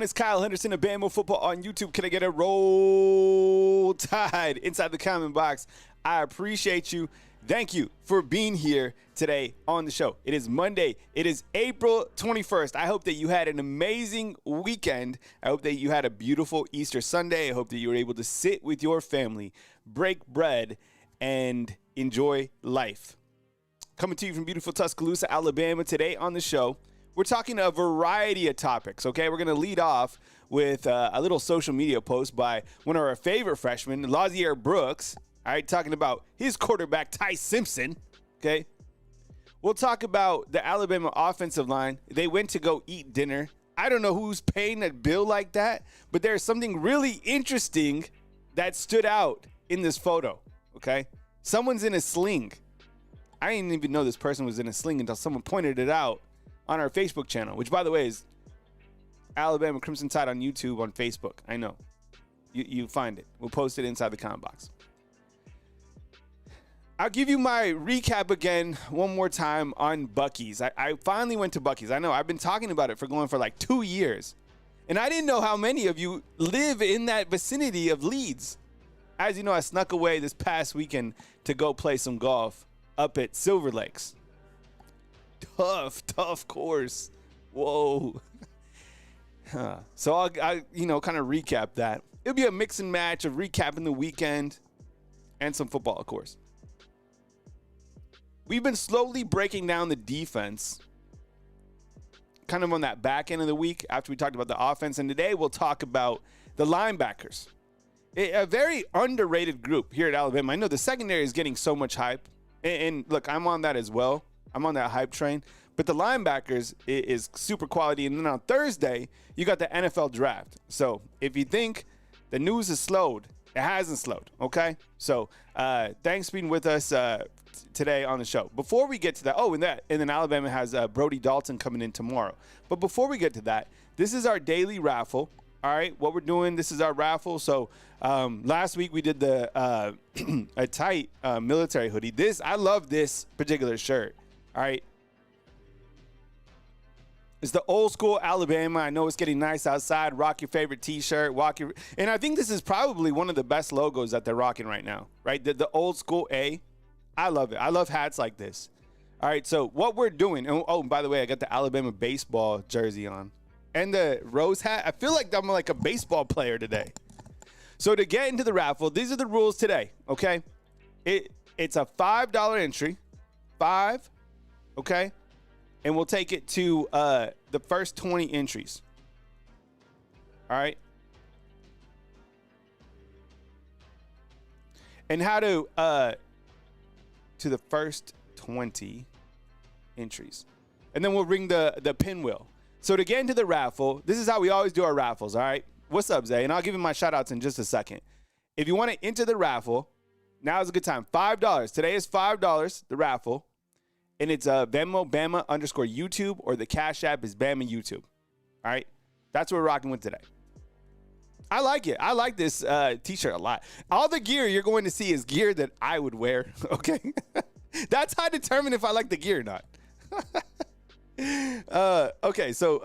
It's Kyle Henderson of Bama Football on YouTube. Can I get a roll tide inside the comment box? I appreciate you. Thank you for being here today on the show. It is Monday. It is April 21st. I hope that you had an amazing weekend. I hope that you had a beautiful Easter Sunday. I hope that you were able to sit with your family, break bread, and enjoy life. Coming to you from beautiful Tuscaloosa, Alabama today on the show. We're talking a variety of topics, okay? We're going to lead off with a little social media post by one of our favorite freshmen, Lazier Brooks, all right, talking about his quarterback, Ty Simpson, okay? We'll talk about the Alabama offensive line. They went to go eat dinner. I don't know who's paying that bill like that, but there's something really interesting that stood out in this photo, okay? Someone's in a sling. I didn't even know this person was in a sling until someone pointed it out on our Facebook channel, which, by the way, is Alabama Crimson Tide on YouTube on Facebook. I know. You find it. We'll post it inside the comment box. I'll give you my recap again one more time on Buc-ee's. I finally went to Buc-ee's. I know. I've been talking about it for going for like 2 years. And I didn't know how many of you live in that vicinity of Leeds. As you know, I snuck away this past weekend to go play some golf up at Silver Lakes. Tough course. Whoa. So I'll kind of recap that. It'll be a mix and match of recapping the weekend and some football, of course. We've been slowly breaking down the defense kind of on that back end of the week after we talked about the offense. And today we'll talk about the linebackers. A very underrated group here at Alabama. I know the secondary is getting so much hype. And look, I'm on that as well. I'm on that hype train. But the linebackers is super quality. And then on Thursday, you got the NFL draft. So if you think the news has slowed, it hasn't slowed, okay? So thanks for being with us today on the show. Before we get to that, and then Alabama has Brody Dalton coming in tomorrow. But before we get to that, this is our daily raffle. All right, what we're doing, this is our raffle. So last week we did the a tight military hoodie. I love this particular shirt. All right. It's the old school Alabama. I know it's getting nice outside. Rock your favorite T-shirt. And I think this is probably one of the best logos that they're rocking right now, right? The old school A. I love it. I love hats like this. All right, so what we're doing. Oh, by the way, I got the Alabama baseball jersey on. And the rose hat. I feel like I'm like a baseball player today. So to get into the raffle, these are the rules today, okay? It's a $5 entry. $5, okay? And we'll take it to the first 20 entries. All right? And how to the first 20 entries. And then we'll ring the pinwheel. So to get into the raffle, this is how we always do our raffles, all right? What's up, Zay? And I'll give you my shout-outs in just a second. If you want to enter the raffle, now is a good time. $5. Today is $5, the raffle. And it's Venmo, Bama _YouTube, or the Cash App is Bama YouTube. All right? That's what we're rocking with today. I like it. I like this T-shirt a lot. All the gear you're going to see is gear that I would wear, okay? That's how I determine if I like the gear or not. Okay, so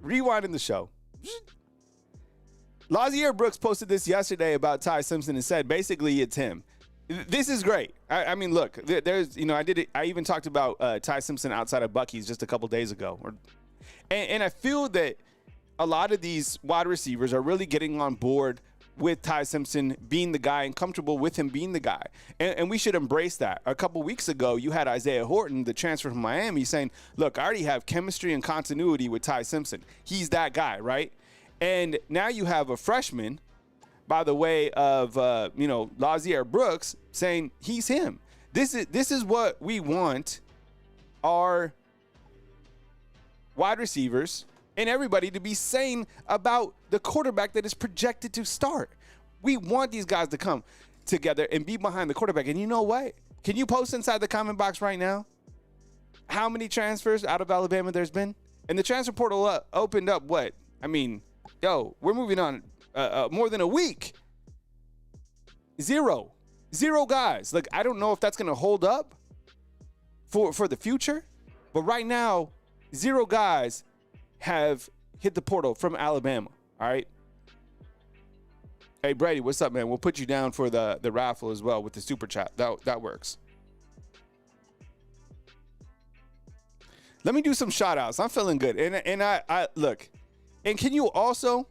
rewinding the show. Lazier Brooks posted this yesterday about Ty Simpson and said basically it's him. This is great. I mean, look, there's, I even talked about Ty Simpson outside of Buc-ee's just a couple days ago. And I feel that a lot of these wide receivers are really getting on board with Ty Simpson being the guy and comfortable with him being the guy. And we should embrace that. A couple weeks ago, you had Isaiah Horton, the transfer from Miami, saying, look, I already have chemistry and continuity with Ty Simpson. He's that guy, right? And now you have a freshman, by the way of, Lazier Brooks, saying he's him. This is what we want our wide receivers and everybody to be saying about the quarterback that is projected to start. We want these guys to come together and be behind the quarterback. And you know what? Can you post inside the comment box right now how many transfers out of Alabama there's been? And the transfer portal opened up what? I mean, we're moving on more than a week. Zero guys. Like, I don't know if that's going to hold up for the future. But right now, 0 guys have hit the portal from Alabama. All right. Hey, Brady, what's up, man? We'll put you down for the raffle as well with the super chat. That works. Let me do some shout outs. I'm feeling good. And I look, and can you also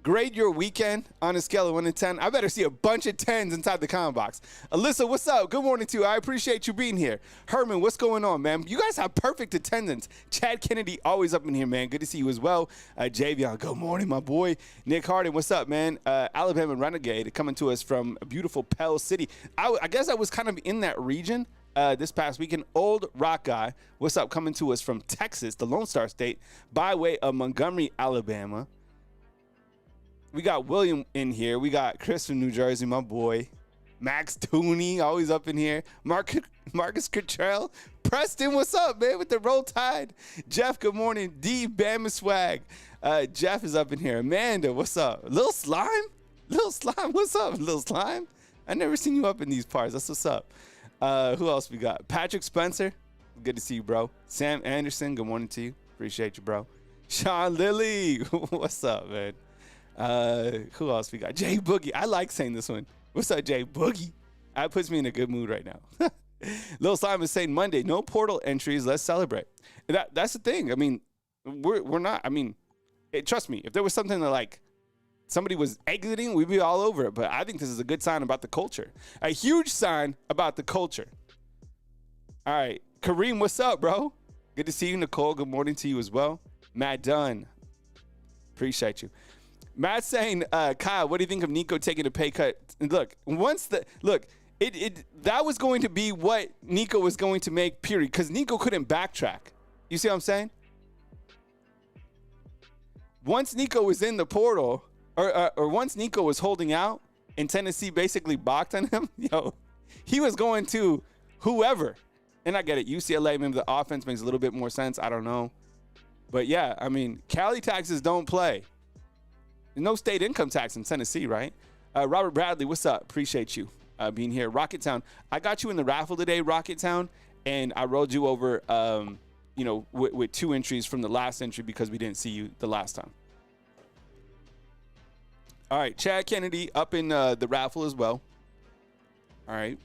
grade your weekend on a scale of 1 to 10? I better see a bunch of 10s inside the comment box. Alyssa, what's up? Good morning to you. I appreciate you being here. Herman, what's going on, man? You guys have perfect attendance. Chad Kennedy, always up in here, man. Good to see you as well. Javion, good morning, my boy. Nick Harden, what's up, man? Alabama Renegade coming to us from a beautiful Pell City. I guess I was kind of in that region this past weekend. Old Rock Guy, what's up? Coming to us from Texas, the Lone Star State, by way of Montgomery, Alabama. We got William in here. We got Chris from New Jersey, my boy. Max Tooney, always up in here. Marcus Cottrell. Preston, what's up, man, with the Roll Tide? Jeff, good morning. D. Bama Swag. Jeff is up in here. Amanda, what's up? Lil Slime? Lil Slime, what's up, Lil Slime? I never seen you up in these parts. That's what's up. Who else we got? Patrick Spencer. Good to see you, bro. Sam Anderson, good morning to you. Appreciate you, bro. Sean Lilly, what's up, man? Who else we got? Jay Boogie. I like saying this one. What's up, Jay Boogie? That puts me in a good mood right now. Lil Simon saying Monday, no portal entries. Let's celebrate. That's the thing. I mean, we're not. I mean, trust me. If there was something that like somebody was exiting, we'd be all over it. But I think this is a good sign about the culture. A huge sign about the culture. All right, Kareem, what's up, bro? Good to see you, Nicole. Good morning to you as well. Matt Dunn. Appreciate you. Matt's saying, Kyle, what do you think of Nico taking a pay cut? And look, that was going to be what Nico was going to make, period, because Nico couldn't backtrack. You see what I'm saying? Once Nico was in the portal, or once Nico was holding out, and Tennessee basically balked on him, he was going to whoever. And I get it. UCLA, maybe the offense makes a little bit more sense. I don't know. But, yeah, I mean, Cali taxes don't play. No state income tax in Tennessee, right? Robert Bradley, what's up? Appreciate you being here. Rocketown, I got you in the raffle today, Rocketown, and I rolled you over, with 2 entries from the last entry because we didn't see you the last time. All right, Chad Kennedy up in the raffle as well. All right.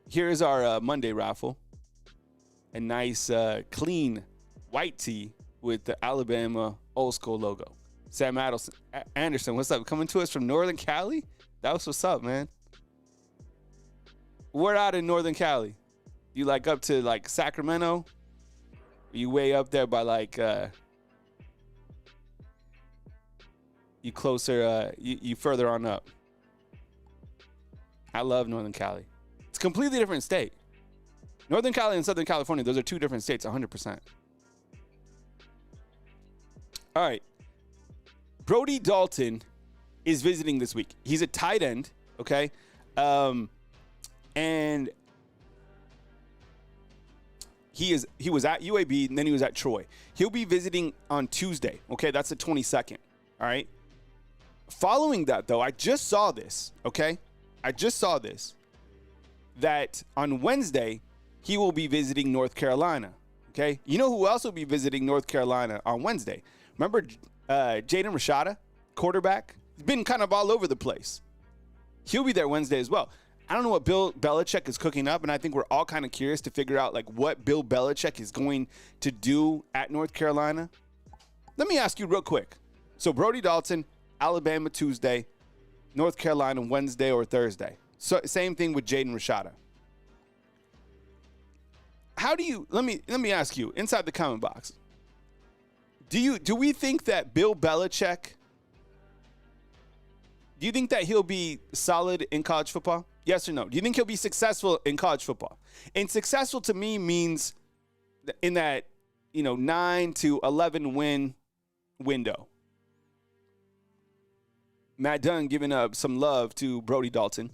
Here's our Monday raffle. A nice, clean white tee with the Alabama old school logo. Sam Anderson, what's up? Coming to us from Northern Cali? That was what's up, man. We're out in Northern Cali. You like up to like Sacramento? You way up there by like you closer you further on up. I love Northern Cali. It's a completely different state. Northern Cali and Southern California, those are 2 different states, 100%. All right. Brody Dalton is visiting this week. He's a tight end, okay? And he was at UAB, and then he was at Troy. He'll be visiting on Tuesday, okay? That's the 22nd, all right? Following that, though, I just saw this, okay? That on Wednesday, he will be visiting North Carolina, okay? You know who else will be visiting North Carolina on Wednesday? Remember Jaden Rashada, quarterback? He's been kind of all over the place. He'll be there Wednesday as well. I don't know what Bill Belichick is cooking up, and I think we're all kind of curious to figure out like what Bill Belichick is going to do at North Carolina. Let me ask you real quick. So Brody Dalton, Alabama Tuesday, North Carolina Wednesday or Thursday. So same thing with Jaden Rashada. How do you let me ask you inside the comment box? Do we think that Bill Belichick, do you think that he'll be solid in college football? Yes or no? Do you think he'll be successful in college football? And successful to me means in that, 9 to 11 win window. Matt Dunn giving up some love to Brody Dalton.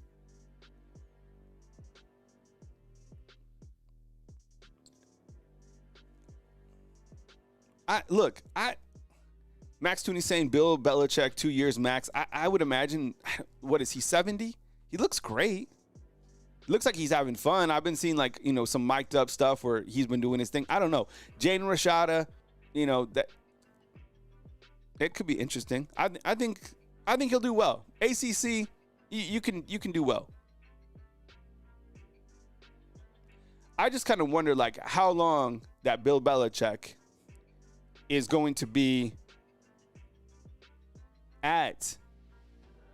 Max Tooney saying Bill Belichick 2 years max. I would imagine, what is he, 70? He looks great. looks like he's having fun. I've been seeing like, some mic'd up stuff where he's been doing his thing. I don't know. Jaden Rashada, that it could be interesting. I think he'll do well. ACC, you can do well. I just kind of wonder like how long that Bill Belichick is going to be at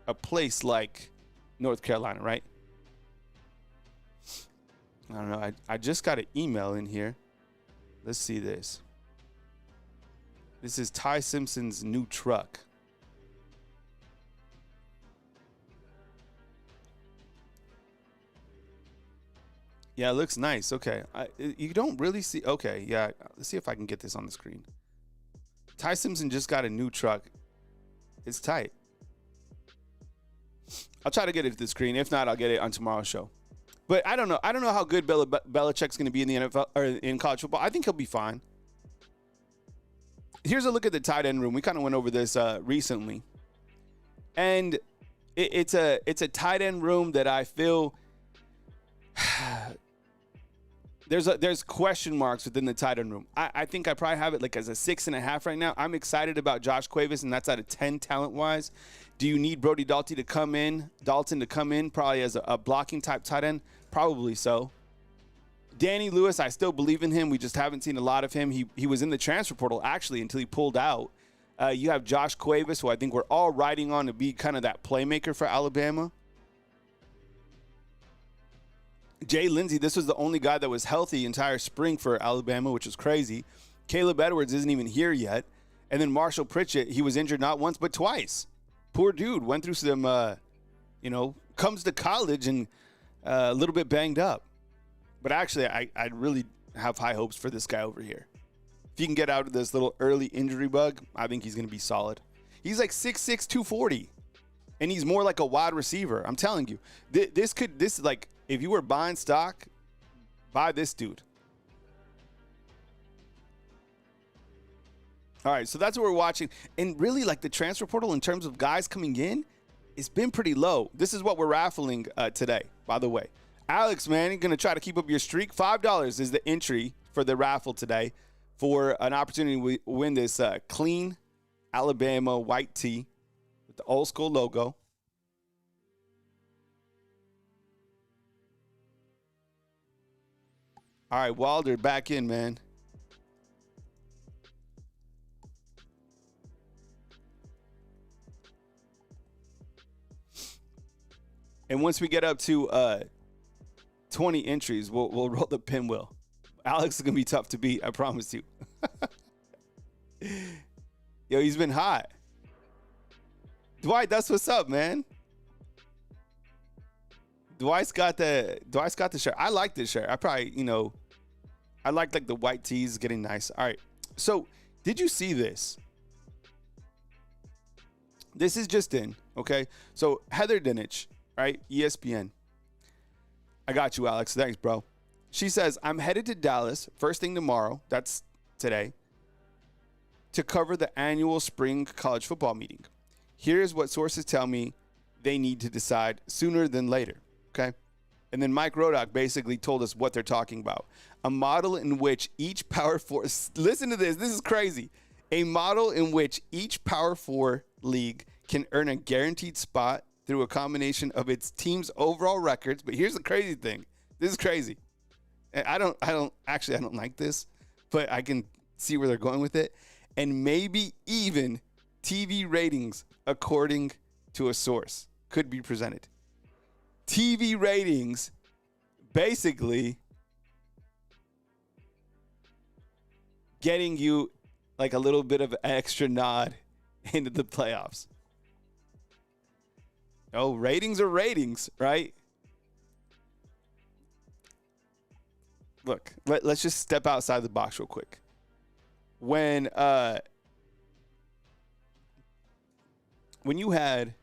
a place like North Carolina, right? I don't know. I just got an email in here. Let's see this. This is Ty Simpson's new truck. Yeah, it looks nice. Okay. You don't really see. Okay, yeah. Let's see if I can get this on the screen. Ty Simpson just got a new truck. It's tight. I'll try to get it to the screen. If not, I'll get it on tomorrow's show. But I don't know. I don't know how good Belichick's going to be in the NFL or in college football. I think he'll be fine. Here's a look at the tight end room. We kind of went over this recently, and it's a tight end room that I feel there's question marks within the tight end room. I think I probably have it like as a 6.5 right now. I'm excited about Josh Cuevas, and that's out of 10 talent wise. Do you need Brody Dalton to come in? Probably as a blocking type tight end? Probably so. Danny Lewis, I still believe in him. We just haven't seen a lot of him. He was in the transfer portal, actually, until he pulled out. You have Josh Cuevas, who I think we're all riding on to be kind of that playmaker for Alabama. Jay Lindsey, this was the only guy that was healthy entire spring for Alabama, which is crazy. Caleb Edwards isn't even here yet. And then Marshall Pritchett, he was injured not once but twice. Poor dude, went through some, comes to college and a little bit banged up. But actually, I really have high hopes for this guy over here. If he can get out of this little early injury bug, I think he's going to be solid. He's like 6'6", 240, and he's more like a wide receiver. I'm telling you, this like if you were buying stock, buy this dude. All right, so that's what we're watching. And really, like the transfer portal in terms of guys coming in, it's been pretty low. This is what we're raffling today, by the way. Alex, man, you're going to try to keep up your streak. $5 is the entry for the raffle today for an opportunity to win this clean Alabama white tee with the old school logo. All right, Wilder back in, man. And once we get up to 20 entries, we'll roll the pinwheel. Alex is going to be tough to beat, I promise you. Yo, he's been hot. Dwight, that's what's up, man. Dwight's got the shirt. I like this shirt. I probably, I like the white tees getting nice. All right. So, did you see this? This is just in, okay? So, Heather Dinich, right? ESPN. I got you, Alex. Thanks, bro. She says, I'm headed to Dallas first thing tomorrow. That's today. To cover the annual spring college football meeting. Here's what sources tell me they need to decide sooner than later. Okay. And then Mike Rodak basically told us what they're talking about. A model in which each Power Four, listen to this. This is crazy. A model in which each Power Four league can earn a guaranteed spot through a combination of its team's overall records. But here's the crazy thing. This is crazy. I don't like this, but I can see where they're going with it. And maybe even TV ratings, according to a source, could be presented. TV ratings, basically getting you like a little bit of an extra nod into the playoffs. Oh, ratings are ratings, right? Look, let's just step outside the box real quick. When you had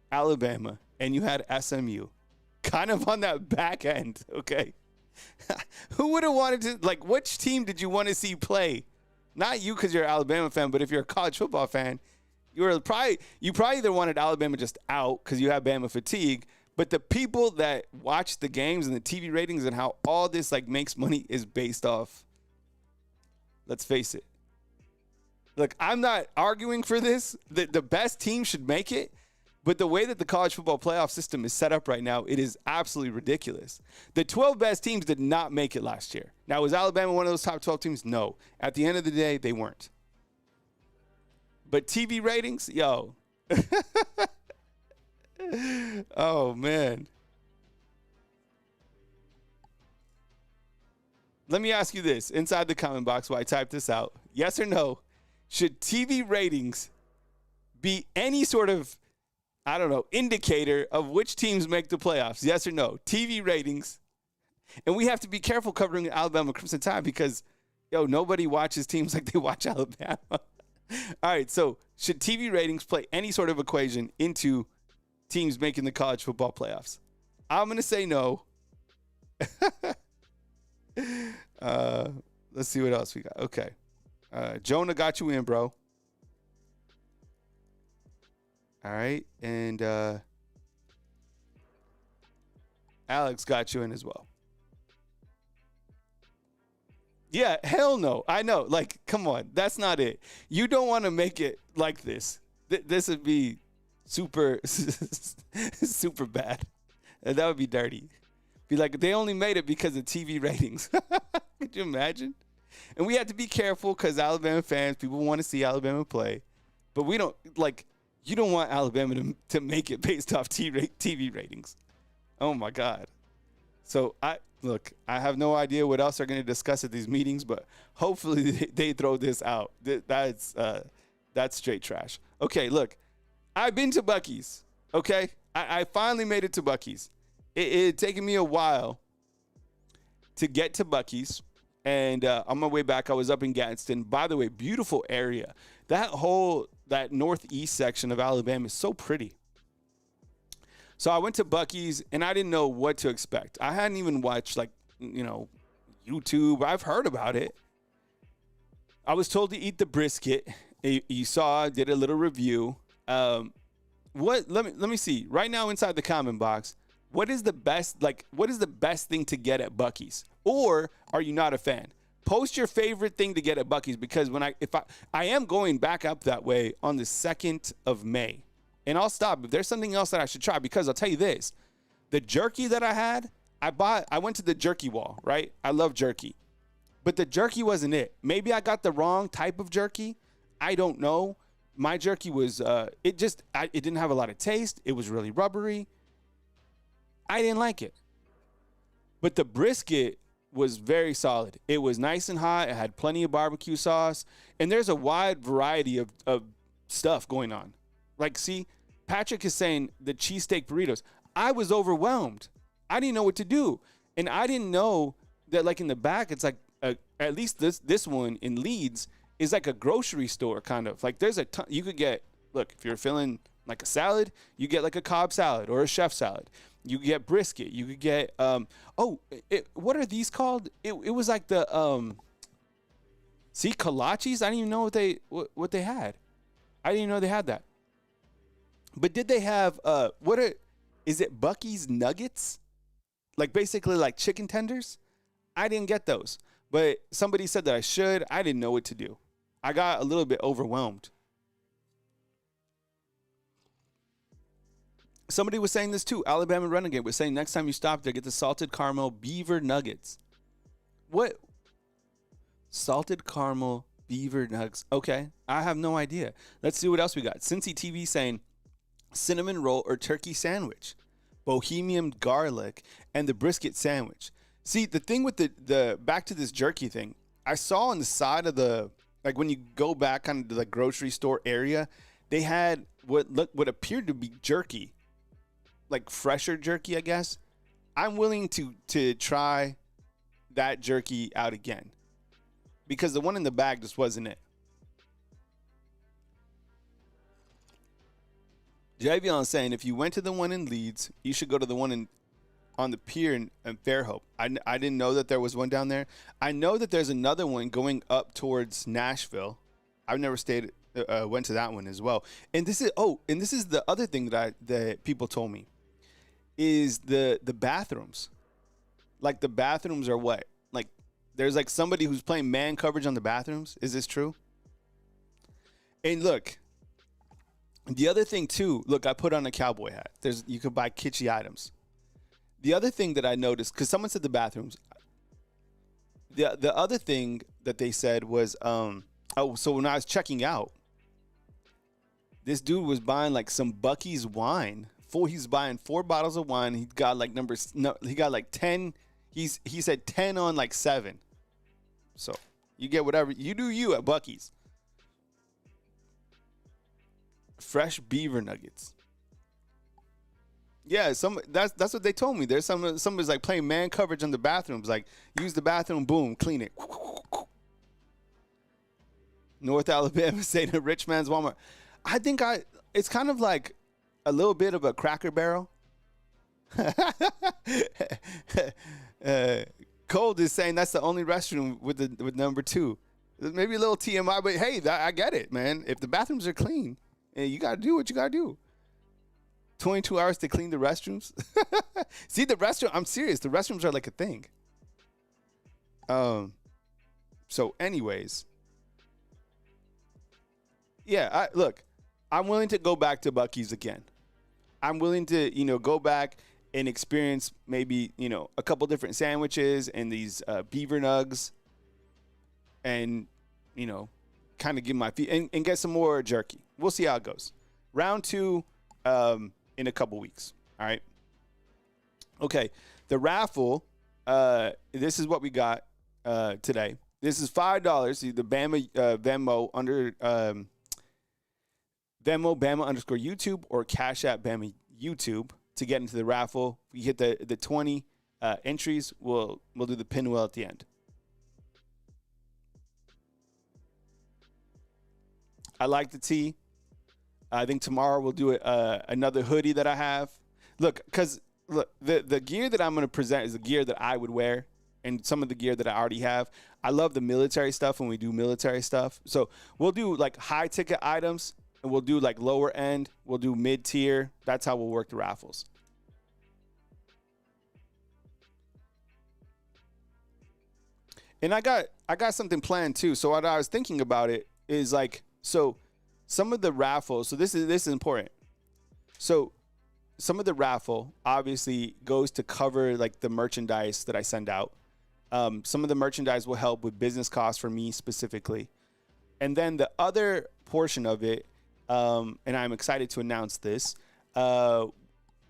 Alabama and you had SMU kind of on that back end, okay? Who would have wanted to, like, which team did you want to see play? Not you because you're an Alabama fan, but if you're a college football fan, you probably either wanted Alabama just out because you have Bama fatigue, But the people that watch the games and the TV ratings and how all this like makes money is based off, let's face it. Look, I'm not arguing for this. The best team should make it. But the way that the college football playoff system is set up right now, it is absolutely ridiculous. The 12 best teams did not make it last year. Now, was Alabama one of those top 12 teams? No. At the end of the day, they weren't. But TV ratings, yo. Oh, man. Let me ask you this inside the comment box while I type this out. Yes or no? Should TV ratings be any sort of, I don't know, indicator of which teams make the playoffs? Yes or no? TV ratings. And we have to be careful covering Alabama Crimson Tide because, nobody watches teams like they watch Alabama. All right, so should TV ratings play any sort of equation into teams making the college football playoffs? I'm going to say no. Let's see what else we got. Okay. Jonah got you in, bro. All right. And Alex got you in as well. Yeah, hell no. I know. Like, come on. That's not it. You don't want to make it like this. This would be super, super bad. That would be dirty. Be like, they only made it because of TV ratings. Could you imagine? And we have to be careful because Alabama fans, people want to see Alabama play. But we don't, you don't want Alabama to make it based off TV ratings. Oh, my God. So, I have no idea what else they're going to discuss at these meetings, but hopefully they throw this out. That's straight trash. Okay, look, I've been to Buc-ee's, okay? I finally made it to Buc-ee's. It had taken me a while to get to Buc-ee's, and on my way back, I was up in Gadsden. By the way, beautiful area. That northeast section of Alabama is so pretty. So I went to Buc-ee's, and I didn't know what to expect. I hadn't even watched, YouTube. I've heard about it. I was told to eat the brisket. You saw I did a little review. Let me see. Right now inside the comment box, what is the best thing to get at Buc-ee's? Or are you not a fan? Post your favorite thing to get at Buc-ee's because I am going back up that way on the 2nd of May. And I'll stop if there's something else that I should try because I'll tell you this. The jerky that I had, I went to the jerky wall, right? I love jerky. But the jerky wasn't it. Maybe I got the wrong type of jerky. I don't know. My jerky was, it didn't have a lot of taste. It was really rubbery. I didn't like it. But the brisket was very solid. It was nice and hot. It had plenty of barbecue sauce. And there's a wide variety of stuff going on. See, Patrick is saying the cheesesteak burritos. I was overwhelmed. I didn't know what to do. And I didn't know that, in the back, it's at least this one in Leeds is like a grocery store, kind of. There's a ton. You could get, if you're feeling like a salad, you get a Cobb salad or a chef salad. You get brisket. You could get, what are these called? It was like the, kolaches? I didn't even know what they had. I didn't even know they had that. But did they have, is it Buc-ee's nuggets? Basically chicken tenders? I didn't get those. But somebody said that I should. I didn't know what to do. I got a little bit overwhelmed. Somebody was saying this too. Alabama Renegade was saying next time you stop there, get the salted caramel beaver nuggets. What? Salted caramel beaver nuggets. Okay. I have no idea. Let's see what else we got. Cincy TV saying cinnamon roll or turkey sandwich, bohemian garlic, and the brisket sandwich. See, the thing with the back to this jerky thing, I saw on the side of the, when you go back kind of to the grocery store area, they had what appeared to be jerky, fresher jerky, I guess. I'm willing to try that jerky out again because the one in the bag just wasn't it. Javion saying if you went to the one in Leeds, you should go to the one on the pier in Fairhope. I didn't know that there was one down there. I know that there's another one going up towards Nashville. I've never went to that one as well. And this is the other thing that people told me. is the bathrooms. Like the bathrooms are what? Like there's like somebody who's playing man coverage on the bathrooms. Is this true? And look, the other thing too, look, I put on a cowboy hat. You could buy kitschy items. The other thing that I noticed, because someone said the bathrooms, the other thing that they said was, so when I was checking out, this dude was buying like some Buc-ee's wine. He's buying 4 bottles of wine. He got like he got like 10. He said 10 on like 7. So you get whatever you do. You at Buc-ee's. Fresh beaver nuggets. Yeah, that's what they told me. There's somebody's like playing man coverage in the bathrooms. Like use the bathroom, boom, clean it. North Alabama saying a rich man's Walmart. I think it's kind of like a little bit of a Cracker Barrel. Cold is saying that's the only restroom with number 2. Maybe a little TMI, but hey, I get it, man. If the bathrooms are clean, you got to do what you got to do. 22 hours to clean the restrooms. See, the restroom, I'm serious. The restrooms are like a thing. So anyways. Yeah, look, I'm willing to go back to Buc-ee's again. I'm willing to, go back and experience maybe, a couple different sandwiches and these beaver nugs and, kind of give my feet and get some more jerky. We'll see how it goes. Round 2 in a couple weeks. All right. Okay. The raffle, this is what we got today. This is $5. The Bama Venmo under Venmo Bama _ YouTube or Cash App Bama YouTube to get into the raffle. If we hit the 20 entries, we'll do the pinwheel at the end. I like the tee. I think tomorrow we'll do another hoodie that I have. Look, the gear that I'm going to present is the gear that I would wear and some of the gear that I already have. I love the military stuff when we do military stuff. So we'll do like high ticket items and we'll do like lower end. We'll do mid tier. That's how we'll work the raffles. And I got something planned too. So what I was thinking about it is like, so some of the raffles, so this is important. So some of the raffle obviously goes to cover like the merchandise that I send out. Some of the merchandise will help with business costs for me specifically. And then the other portion of it, and I'm excited to announce this, what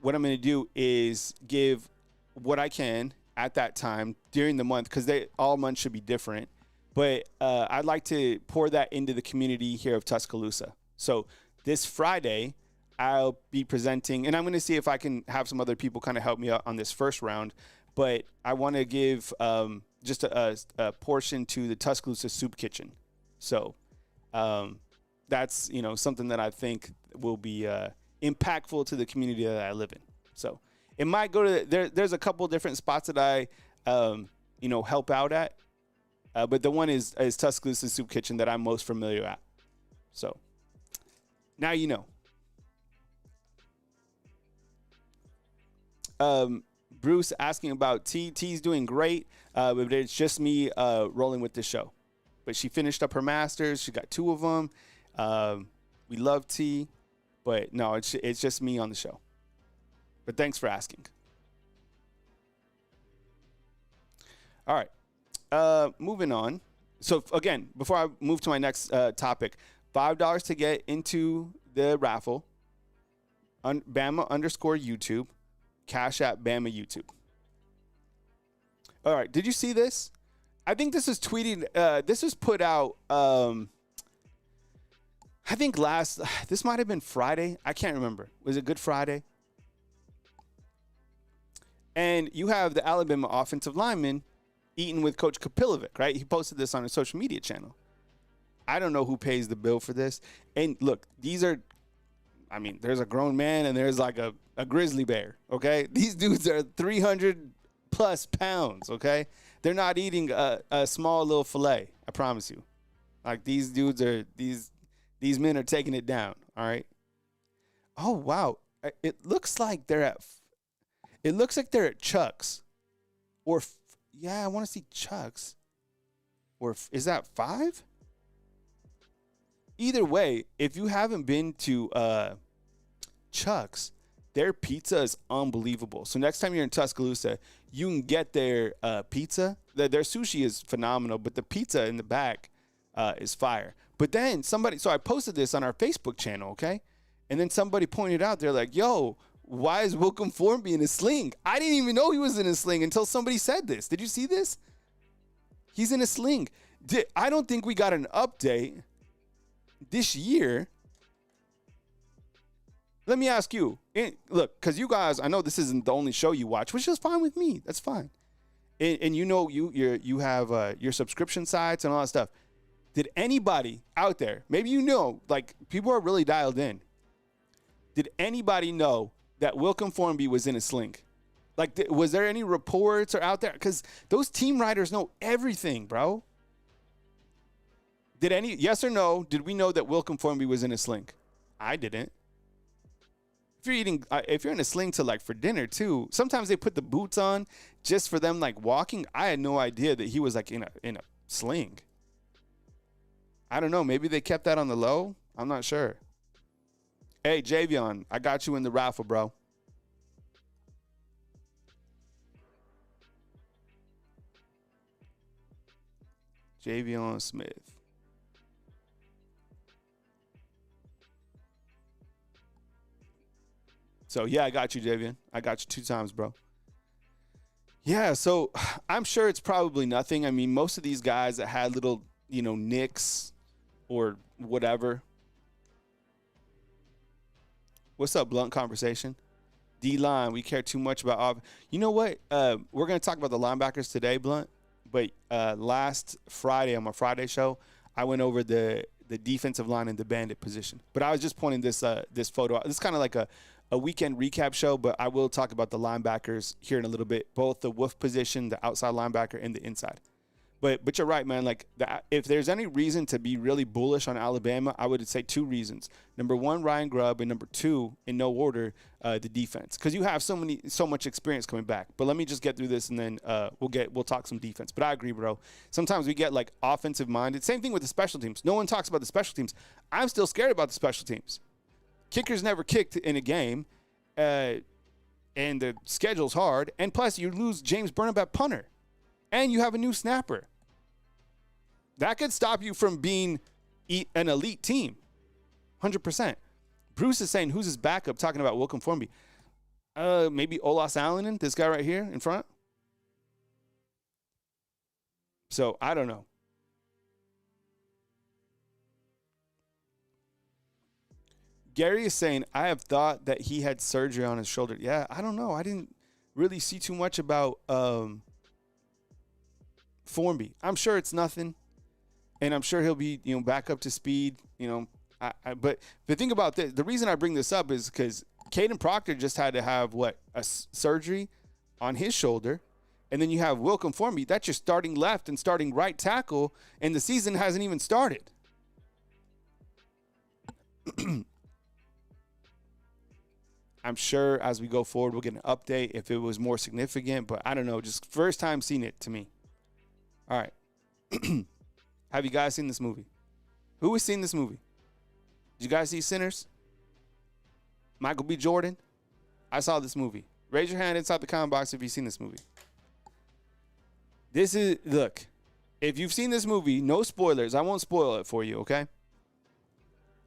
I'm going to do is give what I can at that time during the month, because all months should be different. But I'd like to pour that into the community here of Tuscaloosa. So this Friday, I'll be presenting, and I'm going to see if I can have some other people kind of help me out on this first round. But I want to give just a portion to the Tuscaloosa Soup Kitchen. So that's, something that I think will be impactful to the community that I live in. So it might go to there's a couple different spots that I help out at. But the one is Tuscaloosa Soup Kitchen that I'm most familiar at. So now you know. Bruce asking about T. T's doing great, but it's just me rolling with this show. But she finished up her masters. She got 2 of them. We love T, but no, it's just me on the show. But thanks for asking. All right. Moving on. So again, before I move to my next topic, $5 to get into the raffle. Bama _ YouTube. Cash App Bama YouTube. All right. Did you see this? I think this is tweeted. This was put out. I think this might have been Friday. I can't remember. Was it Good Friday? And you have the Alabama offensive lineman eating with Coach Kapilovic, right? He posted this on his social media channel. I don't know who pays the bill for this. And look, there's a grown man and there's like a grizzly bear, okay? These dudes are 300 plus pounds, okay? They're not eating a small little filet, I promise you. Like these dudes these men are taking it down, all right? Oh, wow. It looks like they're at It looks like they're at Chuck's. Or, yeah, I want to see Chuck's. Or is that 5? Either way, if you haven't been to Chuck's, their pizza is unbelievable. So next time you're in Tuscaloosa, you can get their pizza. Their sushi is phenomenal, but the pizza in the back is fire. But then so I posted this on our Facebook channel, okay? And then somebody pointed out, they're like, yo, why is Wilcom Formby in a sling? I didn't even know he was in a sling until somebody said this. Did you see this? He's in a sling. I don't think we got an update this year. Let me ask you. Look, because you guys, I know this isn't the only show you watch, which is fine with me. That's fine. And you know you have your subscription sites and all that stuff. Did anybody out there, maybe you know, like people are really dialed in. Did anybody know that Wilcom Formby was in a sling? Like, was there any reports or out there? Because those team writers know everything, bro. Yes or no, did we know that Wilcom Formby was in a sling? I didn't. If you're in a sling to like for dinner too, sometimes they put the boots on just for them like walking. I had no idea that he was like in a sling. I don't know. Maybe they kept that on the low. I'm not sure. Hey, Javion, I got you in the raffle, bro. Javion Smith. So, yeah, I got you, Javion. I got you 2 times, bro. Yeah, so I'm sure it's probably nothing. I mean, most of these guys that had little, nicks or whatever. What's up, Blunt Conversation? D-line, we care too much about You know what? We're going to talk about the linebackers today, Blunt. But last Friday, on my Friday show, I went over the defensive line and the bandit position. But I was just pointing this photo out. This is kind of like a weekend recap show, but I will talk about the linebackers here in a little bit, both the wolf position, the outside linebacker, and the inside. But you're right, man. Like, if there's any reason to be really bullish on Alabama, I would say 2 reasons. Number 1, Ryan Grubb, and number 2, in no order, the defense, because you have so much experience coming back. But let me just get through this, and then we'll talk some defense. But I agree, bro. Sometimes we get like offensive minded. Same thing with the special teams. No one talks about the special teams. I'm still scared about the special teams. Kickers never kicked in a game, and the schedule's hard. And plus, you lose James Burnham at punter. And you have a new snapper. That could stop you from being an elite team. 100%. Bruce is saying, who's his backup? Talking about Wilcom Formby. Maybe Olas Allen, this guy right here in front. So, I don't know. Gary is saying, I have thought that he had surgery on his shoulder. Yeah, I don't know. I didn't really see too much about Formby. I'm sure it's nothing, and I'm sure he'll be, back up to speed. But the thing about this, the reason I bring this up is because Caden Proctor just had to have a surgery on his shoulder, and then you have Wilcom Formby. That's your starting left and starting right tackle, and the season hasn't even started. I'm sure as we go forward, we'll get an update if it was more significant, but I don't know. Just first time seeing it to me. All right. Have you guys seen this movie? Who has seen this movie? Did you guys see Sinners? Michael B. Jordan? I saw this movie. Raise your hand inside the comment box if you've seen this movie. Look, if you've seen this movie, no spoilers. I won't spoil it for you, okay?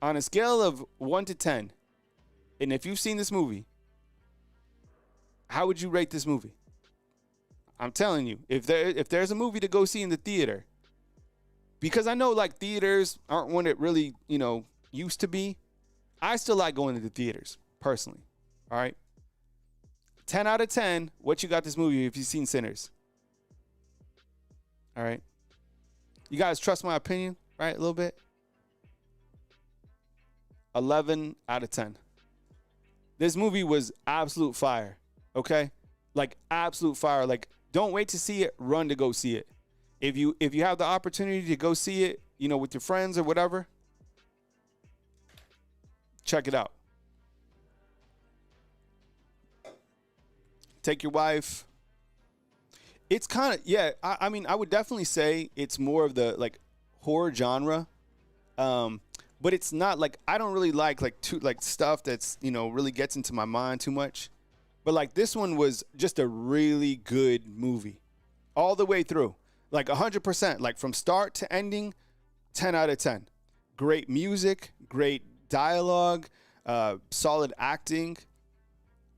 On a scale of 1 to 10, and if you've seen this movie, how would you rate this movie? I'm telling you, if there's a movie to go see in the theater, because I know like theaters aren't what it really, used to be. I still like going to the theaters, personally. All right. 10 out of 10, what you got this movie if you've seen Sinners? All right. You guys trust my opinion, right? A little bit. 11 out of 10. This movie was absolute fire, okay? Like, absolute fire. Like, don't wait to see it. Run to go see it. If you have the opportunity to go see it, with your friends or whatever, check it out. take your wife. It's kind of, yeah, I mean, I would definitely say it's more of the, like, horror genre. But it's not, like, I don't really like stuff that's, you know, really gets into my mind too much. But, like, this one was just a really good movie all the way through. Like, 100%. Like, from start to ending, 10 out of 10. Great music, great dialogue, solid acting.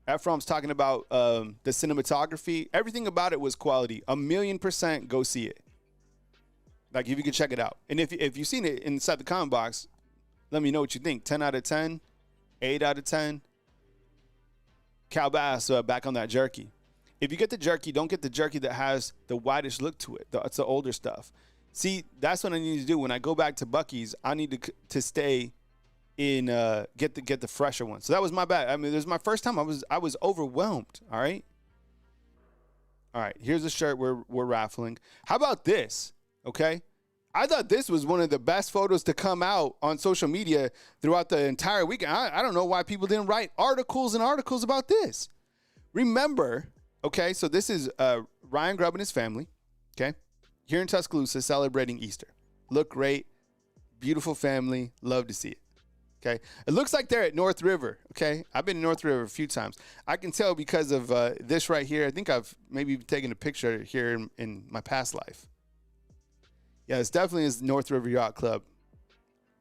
Ephraim's talking about the cinematography. Everything about it was quality. 1,000,000% go see it. Like, if you can check it out. And if you've seen it inside the comment box, let me know what you think. 10 out of 10, 8 out of 10. Cal Bass back on that jerky. If you get the jerky, don't get the jerky that has the whitish look to it. It's the older stuff. See, that's what I need to do. When I go back to Buc-ee's, I need to stay in get the fresher one. So that was my bad. I mean, this was my first time. I was overwhelmed. All right. Here's a shirt we're raffling. How about this? Okay. I thought this was one of the best photos to come out on social media throughout the entire weekend. I don't know why people didn't write articles and articles about this. Remember, okay, so this is Ryan Grubb and his family, okay, here in Tuscaloosa celebrating Easter. Look great, beautiful family, love to see it, okay. It looks like they're at North River, okay. I've been to North River a few times. I can tell because of this right here. I think I've maybe taken a picture here in my past life. Yeah, it's definitely is North River Yacht Club,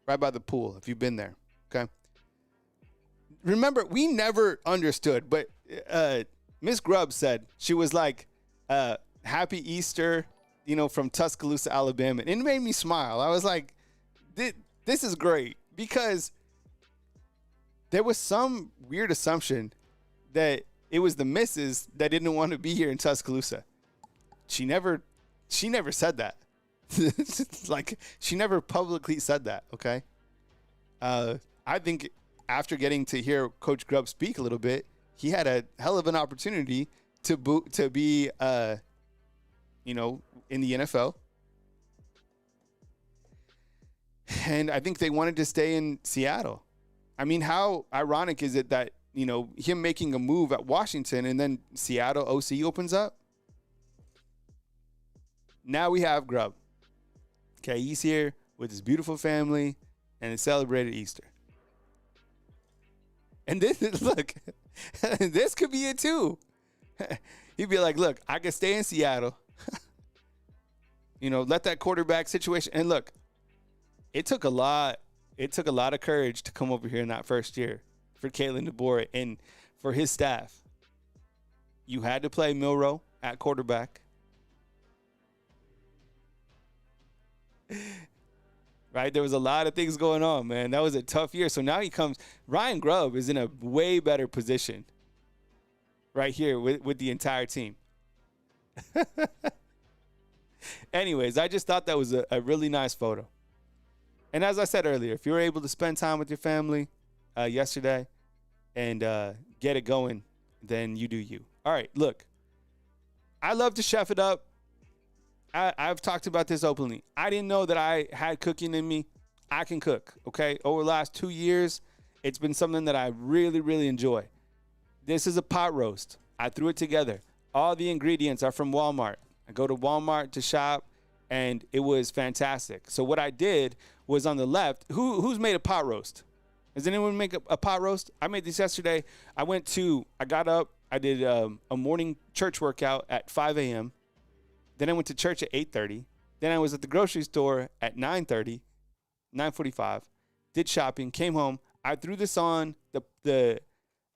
right by the pool, if you've been there, okay? Remember, we never understood, but Miss Grubb said, she was like, Happy Easter, you know, from Tuscaloosa, Alabama. And it made me smile. I was like, this is great, because there was some weird assumption that it was the missus that didn't want to be here in Tuscaloosa. She never said that. Like, she never publicly said that, okay? I think after getting to hear Coach Grubb speak a little bit, he had a hell of an opportunity to be, you know, in the NFL. And I think they wanted to stay in Seattle. I mean, how ironic is it that, you know, him making a move at Washington and then Seattle OC opens up? Now we have Grubb. Okay, he's here with his beautiful family, and it celebrated Easter. And this, look, this could be it too. He'd be like, look, I could stay in Seattle. You know, let that quarterback situation. And look, it took a lot of courage to come over here in that first year for Kalen DeBoer and for his staff. You had to play Milroe at quarterback. Right? There was a lot of things going on, man. That was a tough year. So now Ryan Grubb is in a way better position right here with the entire team. Anyways, I just thought that was a really nice photo. And as I said earlier, if you were able to spend time with your family yesterday and get it going, then you do you. All right, look, I love to chef it up. I've talked about this openly. I didn't know that I had cooking in me. I can cook, okay? Over the last 2 years, it's been something that I really, really enjoy. This is a pot roast. I threw it together. All the ingredients are from Walmart. I go to Walmart to shop, and it was fantastic. So what I did was on the left, who's made a pot roast? Does anyone make a pot roast? I made this yesterday. I got up. I did a morning church workout at 5 a.m., Then I went to church at 8:30. Then I was at the grocery store at 9:30, 9:45. Did shopping, came home. I threw this on.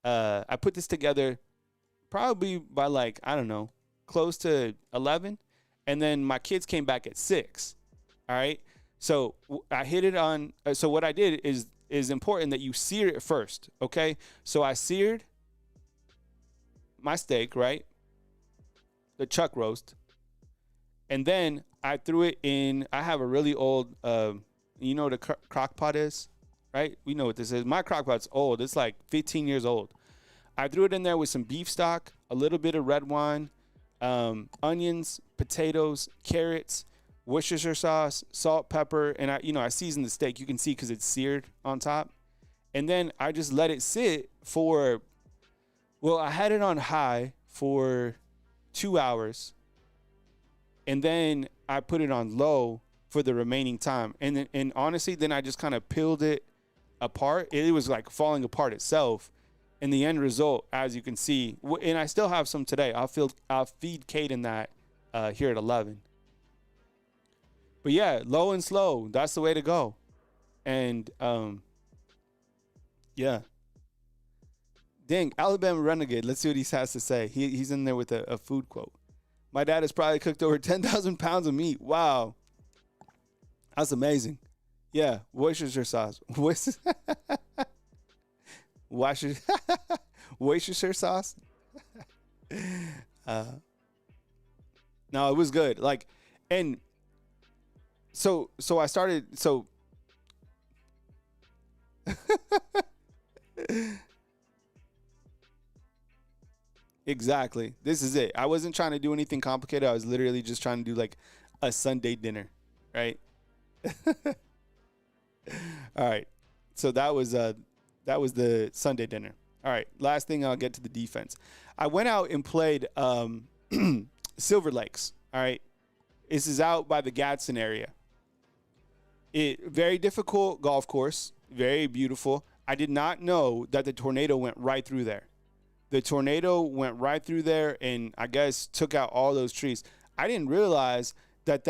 I put this together probably by like, I don't know, close to 11. And then my kids came back at 6. All right. So I hit it on. So what I did is important that you sear it first. Okay. So I seared my steak, right? The chuck roast. And then I threw it in. I have a really old, you know what a crock pot is, right? We know what this is. My crock pot's old. It's like 15 years old. I threw it in there with some beef stock, a little bit of red wine, onions, potatoes, carrots, Worcestershire sauce, salt, pepper, and I seasoned the steak. You can see because it's seared on top. And then I just let it sit for, I had it on high for 2 hours, and then I put it on low for the remaining time. And honestly, then I just kind of peeled it apart. It was like falling apart itself. And the end result, as you can see, and I still have some today. I'll feed Caden that here at 11. But yeah, low and slow, that's the way to go. And yeah. Dang, Alabama Renegade. Let's see what he has to say. He's in there with a food quote. My dad has probably cooked over 10,000 pounds of meat. Wow. That's amazing. Yeah, Worcestershire sauce. Worcestershire sauce? No, it was good. Like, and so I started, so exactly. This is it. I wasn't trying to do anything complicated. I was literally just trying to do like a Sunday dinner, right? All right. So that was the Sunday dinner. All right. Last thing, I'll get to the defense. I went out and played Silver Lakes. All right. This is out by the Gadsden area. Very difficult golf course. Very beautiful. I did not know that the tornado went right through there. The tornado went right through there and I guess took out all those trees. I didn't realize that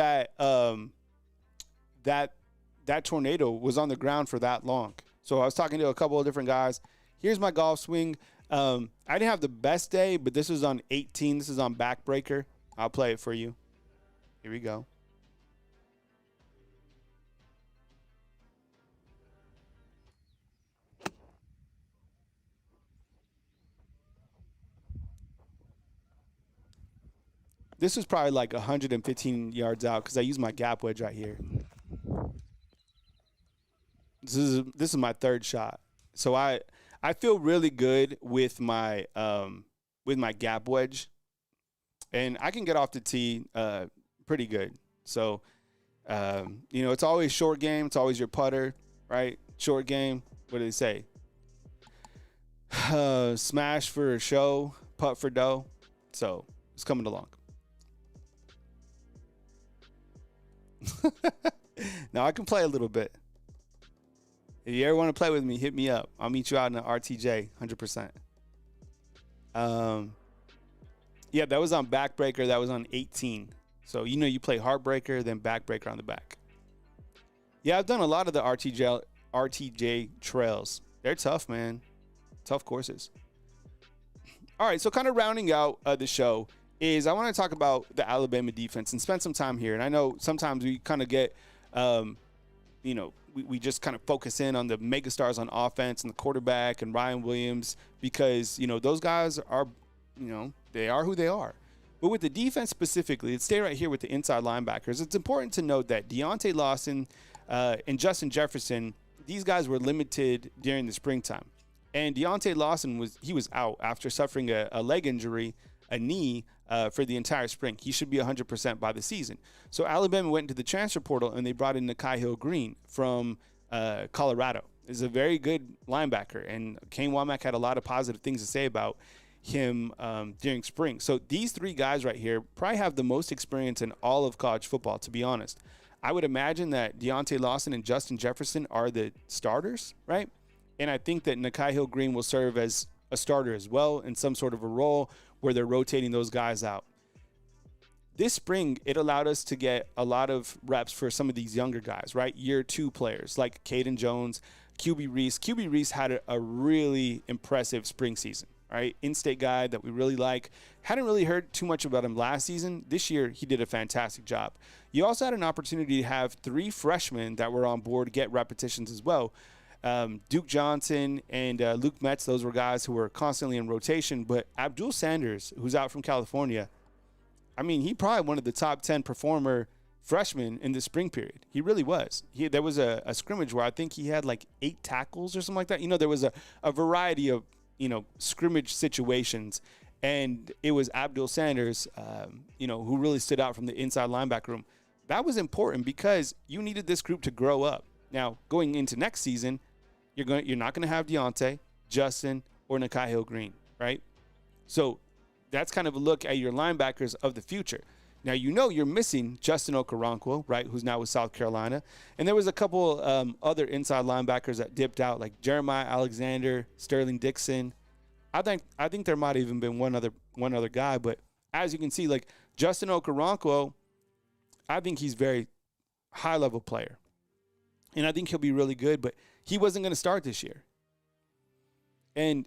tornado was on the ground for that long. So I was talking to a couple of different guys. Here's my golf swing. I didn't have the best day, but this was on 18. This is on backbreaker. I'll play it for you. Here we go. This was probably like 115 yards out because I used my gap wedge right here. This is my third shot. So I feel really good with my gap wedge, and I can get off the tee pretty good. So it's always short game. It's always your putter, right? Short game. What do they say? Smash for show, putt for dough. So it's coming along. Now I can play a little bit. If you ever want to play with me, hit me up. I'll meet you out in the RTJ, 100%. Yeah, that was on backbreaker. That was on 18. So, you play heartbreaker, then backbreaker on the back. Yeah, I've done a lot of the RTJ trails. They're tough, man. Tough courses. All right, so kind of rounding out the show is I want to talk about the Alabama defense and spend some time here. And I know sometimes we kind of get, we just kind of focus in on the megastars on offense and the quarterback and Ryan Williams because, those guys are, they are who they are. But with the defense specifically, let's stay right here with the inside linebackers. It's important to note that Deontay Lawson and Justin Jefferson, these guys were limited during the springtime. And Deontay Lawson was out after suffering a leg injury, a knee, for the entire spring. He should be 100% by the season. So Alabama went into the transfer portal and they brought in Nikhil Green from Colorado. He's a very good linebacker, and Kane Womack had a lot of positive things to say about him during spring. So these three guys right here probably have the most experience in all of college football, to be honest. I would imagine that Deontay Lawson and Justin Jefferson are the starters, right? And I think that Nikhil Green will serve as a starter as well in some sort of a role where they're rotating those guys out. This spring, it allowed us to get a lot of reps for some of these younger guys, right? Year two players like Caden Jones, QB Reese. QB Reese had a really impressive spring season, right? In-state guy that we really like. Hadn't really heard too much about him last season. This year, he did a fantastic job. You also had an opportunity to have three freshmen that were on board get repetitions as well. Duke Johnson and Luke Metz, those were guys who were constantly in rotation. But Abdul Sanders, who's out from California, I mean, he probably one of the top 10 performer freshmen in the spring period. He really was. There was a scrimmage where I think he had like 8 tackles or something like that. There was a variety of, scrimmage situations. And it was Abdul Sanders, who really stood out from the inside linebacker room. That was important because you needed this group to grow up. Now, going into next season, you're not going to have Deontay, Justin, or Nikhil Green, right? So that's kind of a look at your linebackers of the future. Now, you're missing Justin Okoronkwo, right, who's now with South Carolina. And there was a couple other inside linebackers that dipped out, like Jeremiah Alexander, Sterling Dixon. I think there might have even been one other guy. But as you can see, like Justin Okoronkwo, I think he's very high-level player. And I think he'll be really good, but he wasn't going to start this year. And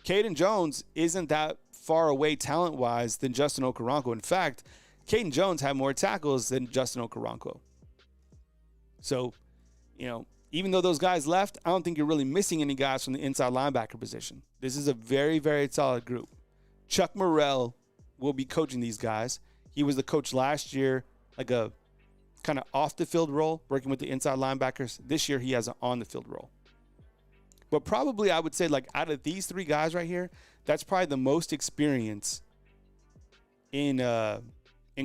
Caden Jones isn't that far away talent-wise than Justin Okoronkwo. In fact, Caden Jones had more tackles than Justin Okoronkwo. So, even though those guys left, I don't think you're really missing any guys from the inside linebacker position. This is a very, very solid group. Chuck Morrell will be coaching these guys. He was the coach last year, like a kind of off-the-field role, working with the inside linebackers. This year, he has an on-the-field role. But probably I would say, like, out of these three guys right here, that's probably the most experience in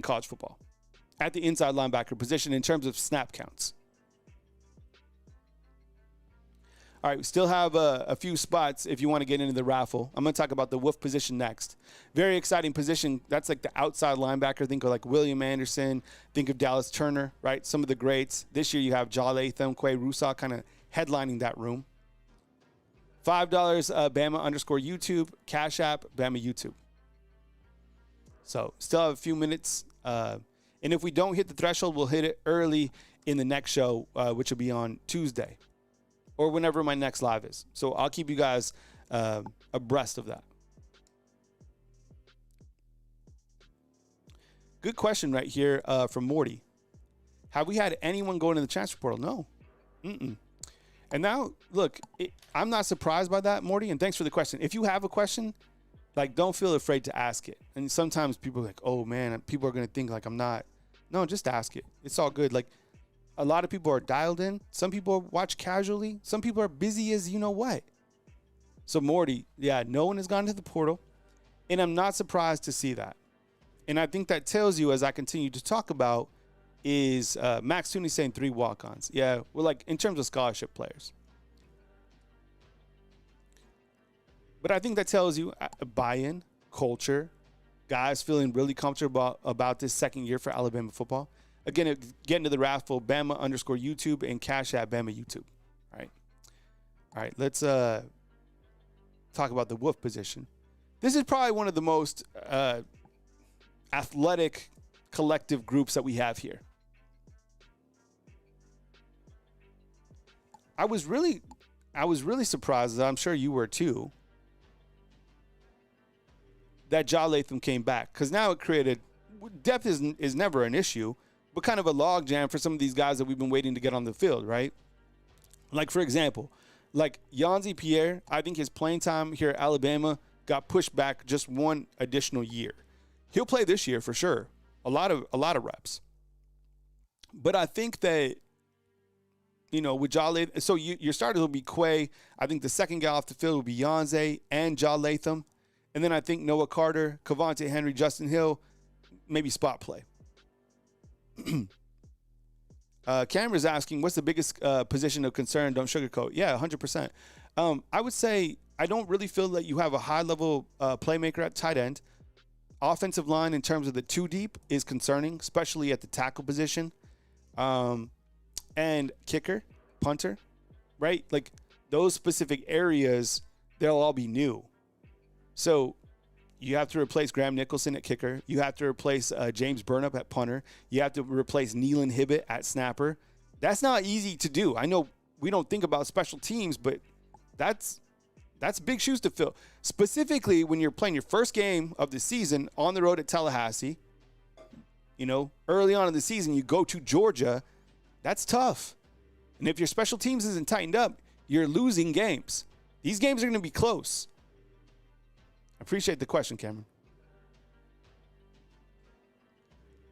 college football at the inside linebacker position in terms of snap counts. All right, we still have a few spots if you want to get into the raffle. I'm going to talk about the wolf position next. Very exciting position. That's like the outside linebacker. Think of like William Anderson. Think of Dallas Turner, right? Some of the greats. This year you have Ja Latham, Quay Rusaw kind of headlining that room. $5 Bama_YouTube, Cash App, Bama YouTube. So still have a few minutes. And if we don't hit the threshold, we'll hit it early in the next show, which will be on Tuesday or whenever my next live is. So I'll keep you guys abreast of that. Good question right here from Morty. Have we had anyone go into the transfer portal? No. And now, look, I'm not surprised by that, Morty, and thanks for the question. If you have a question, like, don't feel afraid to ask it. And sometimes people are like, oh, man, people are going to think like I'm not. No, just ask it. It's all good. Like, a lot of people are dialed in. Some people watch casually. Some people are busy as you know what. So, Morty, yeah, no one has gone to the portal, and I'm not surprised to see that. And I think that tells you, as I continue to talk about, is Max Tooney saying 3 walk-ons. Yeah, we're like in terms of scholarship players. But I think that tells you buy-in, culture, guys feeling really comfortable about this second year for Alabama football. Again, get into the raffle, Bama_YouTube and Cash App Bama YouTube. All right, let's talk about the wolf position. This is probably one of the most athletic collective groups that we have here. I was really surprised, as I'm sure you were too, that Ja Latham came back, because now it created depth is never an issue, but kind of a logjam for some of these guys that we've been waiting to get on the field, right? Like, for example, like Yanzi Pierre, I think his playing time here at Alabama got pushed back just one additional year. He'll play this year for sure, a lot of reps. But I think that, with Ja Latham, so your starters will be Quay. I think the second guy off the field will be Yanze and Ja Latham. And then I think Noah Carter, Cavante Henry, Justin Hill, maybe spot play. Cameron's asking, what's the biggest position of concern? Don't sugarcoat. Yeah, 100%. I would say I don't really feel that you have a high-level playmaker at tight end. Offensive line in terms of the 2 deep is concerning, especially at the tackle position. And kicker, punter, right? Like those specific areas, they'll all be new. So you have to replace Graham Nicholson at kicker. You have to replace James Burnup at punter. You have to replace Neelan Hibbett at snapper. That's not easy to do. I know we don't think about special teams, but that's big shoes to fill. Specifically when you're playing your first game of the season on the road at Tallahassee. Early on in the season, you go to Georgia. That's tough. And if your special teams isn't tightened up, you're losing games. These games are going to be close. I appreciate the question, Cameron.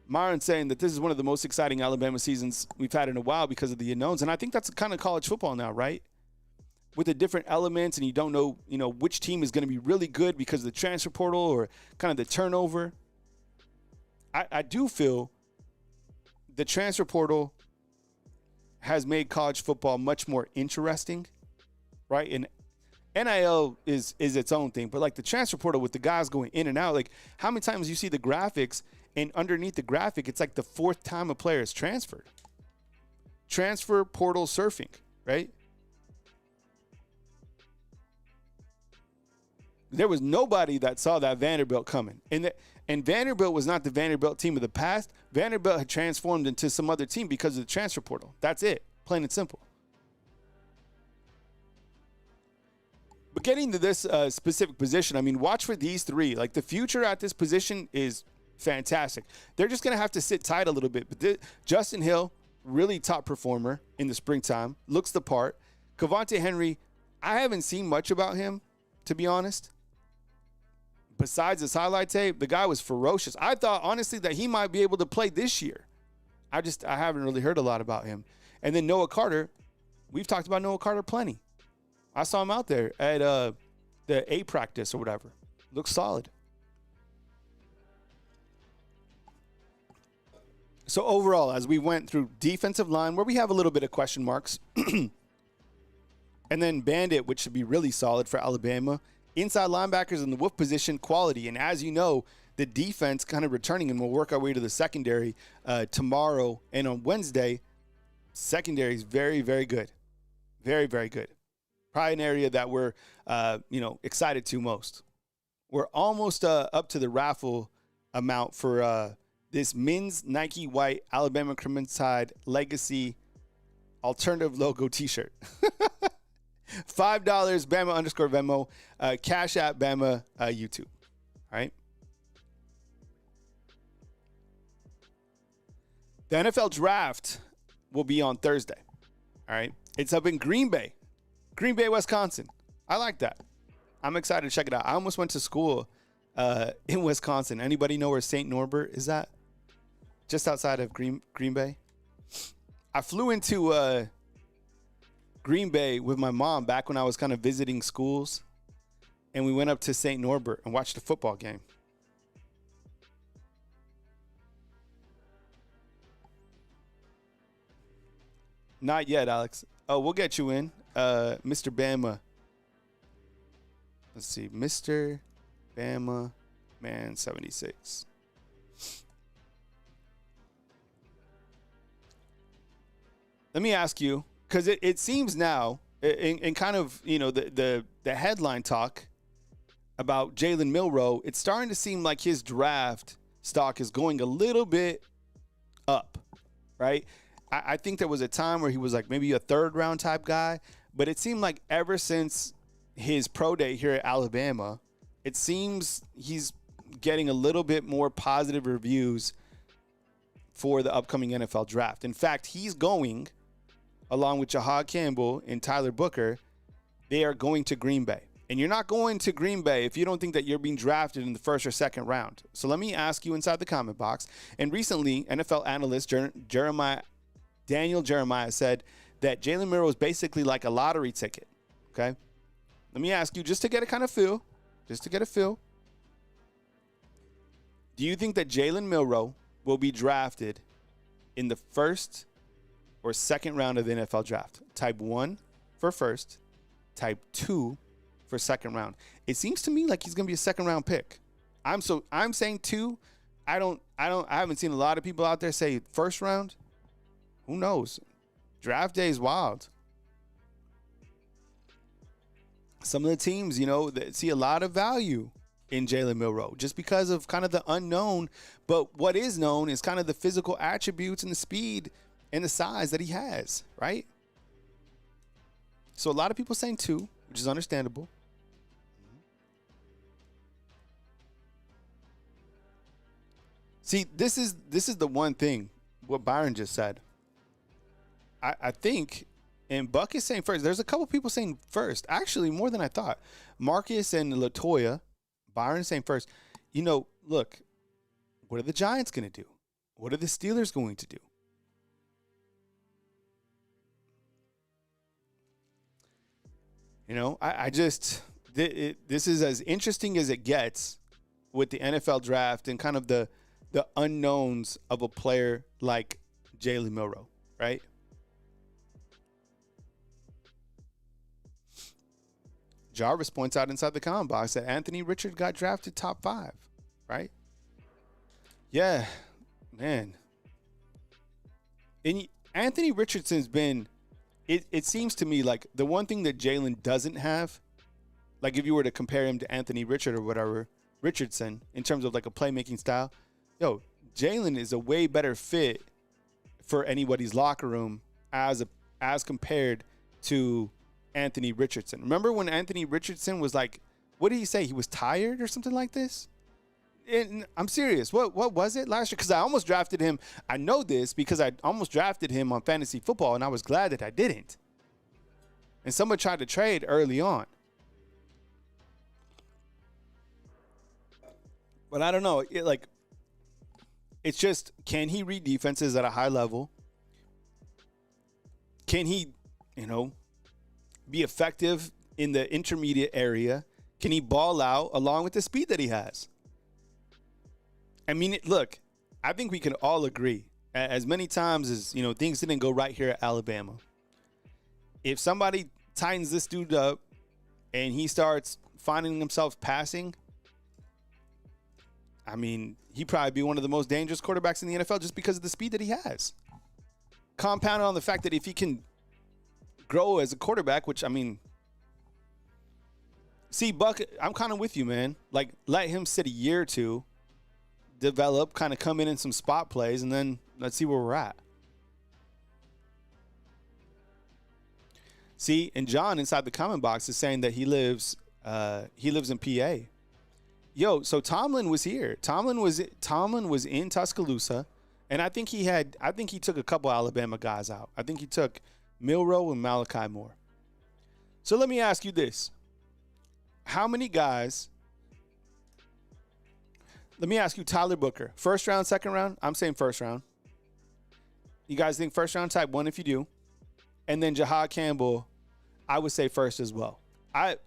Myron saying that this is one of the most exciting Alabama seasons we've had in a while because of the unknowns. And I think that's kind of college football now, right? With the different elements, and you don't know, which team is going to be really good because of the transfer portal or kind of the turnover. I do feel the transfer portal has made college football much more interesting, right? And NIL is its own thing, but like the transfer portal with the guys going in and out, like how many times you see the graphics and underneath the graphic, it's like the fourth time a player is transferred. Transfer portal surfing, right? There was nobody that saw that Vanderbilt coming. And Vanderbilt was not the Vanderbilt team of the past. Vanderbilt had transformed into some other team because of the transfer portal. That's it, plain and simple. But getting to this specific position, I mean, watch for these three. Like, the future at this position is fantastic. They're just going to have to sit tight a little bit. But Justin Hill, really top performer in the springtime, looks the part. Cavante Henry, I haven't seen much about him, to be honest. Besides his highlight tape, the guy was ferocious. I thought, honestly, that he might be able to play this year. I haven't really heard a lot about him. And then Noah Carter, we've talked about Noah Carter plenty. I saw him out there at the A practice or whatever. Looks solid. So overall, as we went through defensive line, where we have a little bit of question marks, and then Bandit, which should be really solid for Alabama. Inside linebackers in the wolf position, quality. And as you know, the defense kind of returning, and we'll work our way to the secondary tomorrow and on Wednesday. Secondary is very, very good. Very, very good. Probably an area that we're, excited to most. We're almost up to the raffle amount for this men's Nike White Alabama Crimson Tide Legacy Alternative Logo T-shirt. $5 Bama _Venmo, Cash App Bama YouTube. All right. The NFL draft will be on Thursday. All right. It's up in Green Bay, Wisconsin. I like that. I'm excited to check it out. I almost went to school in Wisconsin. Anybody know where St. Norbert is at? Just outside of Green Bay. I flew into Green Bay with my mom back when I was kind of visiting schools, and we went up to St. Norbert and watched a football game. Not yet, Alex. Oh, we'll get you in. Mr. Bama. Let's see. Mr. Bama Man 76. Let me ask you, because it seems now, in kind of, the headline talk about Jalen Milroe, it's starting to seem like his draft stock is going a little bit up, right? I think there was a time where he was like maybe a third-round type guy, but it seemed like ever since his pro day here at Alabama, it seems he's getting a little bit more positive reviews for the upcoming NFL draft. In fact, he's going, along with Jahad Campbell and Tyler Booker, they are going to Green Bay. And you're not going to Green Bay if you don't think that you're being drafted in the first or second round. So let me ask you inside the comment box. And recently, NFL analyst Daniel Jeremiah said that Jalen Milroe is basically like a lottery ticket. Okay? Let me ask you, just to get a kind of feel, do you think that Jalen Milroe will be drafted in the first or second round of the NFL draft? Type 1 for first, type 2 for second round. It seems to me like he's going to be a second round pick. I'm saying 2. I haven't seen a lot of people out there say first round. Who knows? Draft day is wild. Some of the teams, that see a lot of value in Jalen Milroe just because of kind of the unknown. But what is known is kind of the physical attributes and the speed and the size that he has, right? So a lot of people saying 2, which is understandable. See, this is the one thing, what Byron just said. I think, and Buc is saying first. There's a couple people saying first. Actually, more than I thought. Marcus and LaToya, Byron saying first. Look, what are the Giants going to do? What are the Steelers going to do? This is as interesting as it gets with the NFL draft and kind of the unknowns of a player like Jalen Milroe, right? Jarvis points out inside the comment box that Anthony Richard got drafted top 5, right? Yeah, man. And Anthony Richardson's been, it seems to me like the one thing that Jalen doesn't have, like if you were to compare him to Anthony Richard or whatever, Richardson, in terms of like a playmaking style, Jalen is a way better fit for anybody's locker room as compared to Anthony Richardson. Remember when Anthony Richardson was like, what did he say? He was tired or something like this? And I'm serious. What was it last year? Because I almost drafted him. I know this because I almost drafted him on fantasy football, and I was glad that I didn't. And someone tried to trade early on. But I don't know. It's just, can he read defenses at a high level? Can he, be effective in the intermediate area? Can he ball out along with the speed that he has? I mean, look, I think we can all agree, as many times as, things didn't go right here at Alabama. If somebody tightens this dude up and he starts finding himself passing, I mean, he'd probably be one of the most dangerous quarterbacks in the NFL just because of the speed that he has. Compounded on the fact that if he can grow as a quarterback, which, I mean, see, Buck, I'm kind of with you, man. Like, let him sit a year or two, develop, kind of come in some spot plays, and then let's see where we're at. See, and John inside the comment box is saying that he lives in PA. Yo, so Tomlin was here. Tomlin was in Tuscaloosa, and I think he took a couple Alabama guys out. I think he took Milroe and Malachi Moore. So let me ask you this. How many guys? Let me ask you, Tyler Booker. First round, second round? I'm saying first round. You guys think first round? Type 1 if you do. And then Jahad Campbell, I would say first as well. I'd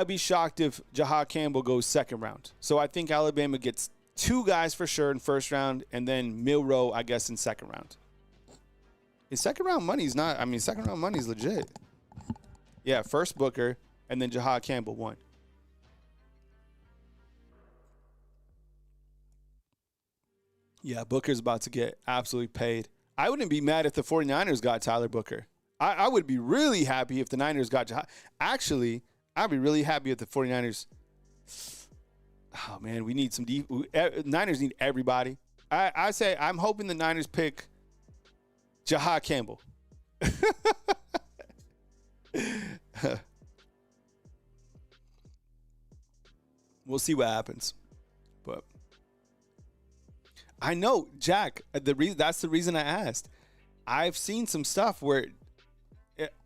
be shocked if Jahad Campbell goes second round. So I think Alabama gets 2 guys for sure in first round, and then Milroe, I guess, in second round. His second round money's not, I mean, second round money's legit. Yeah, first Booker, and then Jahad Campbell 1. Yeah, Booker's about to get absolutely paid. I wouldn't be mad if the 49ers got Tyler Booker. I would be really happy if the Niners got Jahad. Actually, I'd be really happy if the 49ers. Oh, man, we need some deep. Niners need everybody. I say I'm hoping the Niners pick Jahad Campbell. We'll see what happens. But I know, Jack, that's the reason I asked. I've seen some stuff where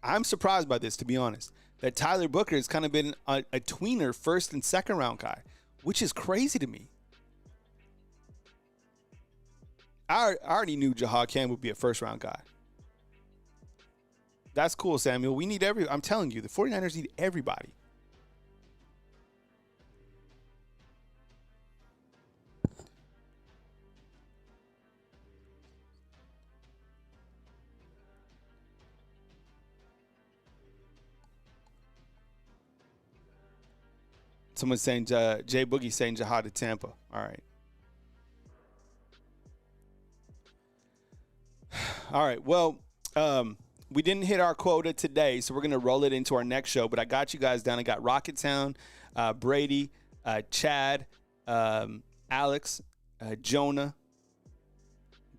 I'm surprised by this, to be honest, that Tyler Booker has kind of been a tweener first and second round guy, which is crazy to me. I already knew Jahad Campbell would be a first round guy. That's cool, Samuel. We need I'm telling you, the 49ers need everybody. Someone's saying Jay Boogie saying Jahad to Tampa. All right. All right. Well, we didn't hit our quota today, so we're going to roll it into our next show. But I got you guys down. I got Rocketown, Brady, Chad, Alex, Jonah,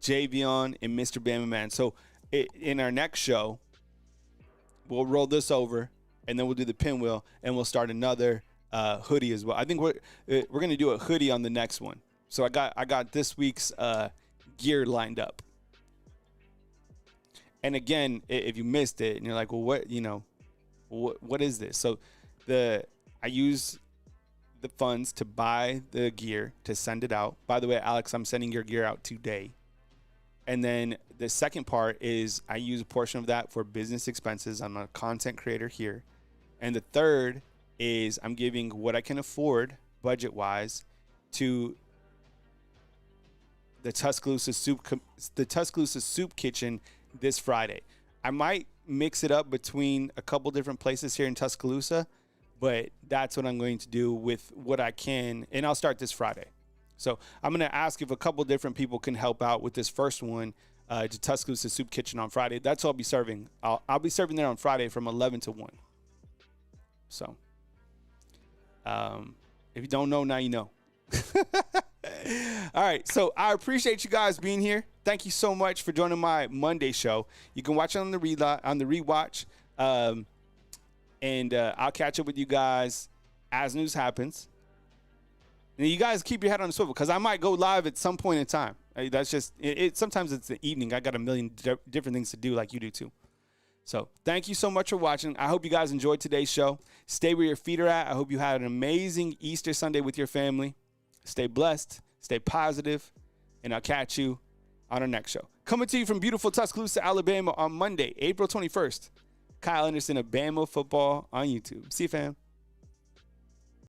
Javion, and Mr. Bama Man. So in our next show, we'll roll this over, and then we'll do the pinwheel, and we'll start another hoodie as well. I think we're going to do a hoodie on the next one. So I got this week's gear lined up. And again, if you missed it and you're like, well, what is this? So I use the funds to buy the gear to send it out. By the way, Alex, I'm sending your gear out today. And then the second part is I use a portion of that for business expenses. I'm a content creator here. And the third is I'm giving what I can afford budget-wise to the Tuscaloosa Soup Kitchen this Friday. I might mix it up between a couple different places here in Tuscaloosa, but that's what I'm going to do with what I can, and I'll start this Friday. So I'm going to ask if a couple different people can help out with this first one to Tuscaloosa Soup Kitchen on Friday. That's what I'll be serving. I'll be serving there on Friday from 11 to 1. So if you don't know, now you know. All right, so I appreciate you guys being here. Thank you so much for joining my Monday show. You can watch it on the rewatch, and I'll catch up with you guys as news happens. And you guys keep your head on the swivel because I might go live at some point in time. That's just it. Sometimes it's the evening. I got a million different things to do, like you do too. So thank you so much for watching. I hope you guys enjoyed today's show. Stay where your feet are at. I hope you had an amazing Easter Sunday with your family. Stay blessed, stay positive, and I'll catch you on our next show. Coming to you from beautiful Tuscaloosa, Alabama on Monday, April 21st. Kyle Anderson of Bama Football on YouTube. See you, fam.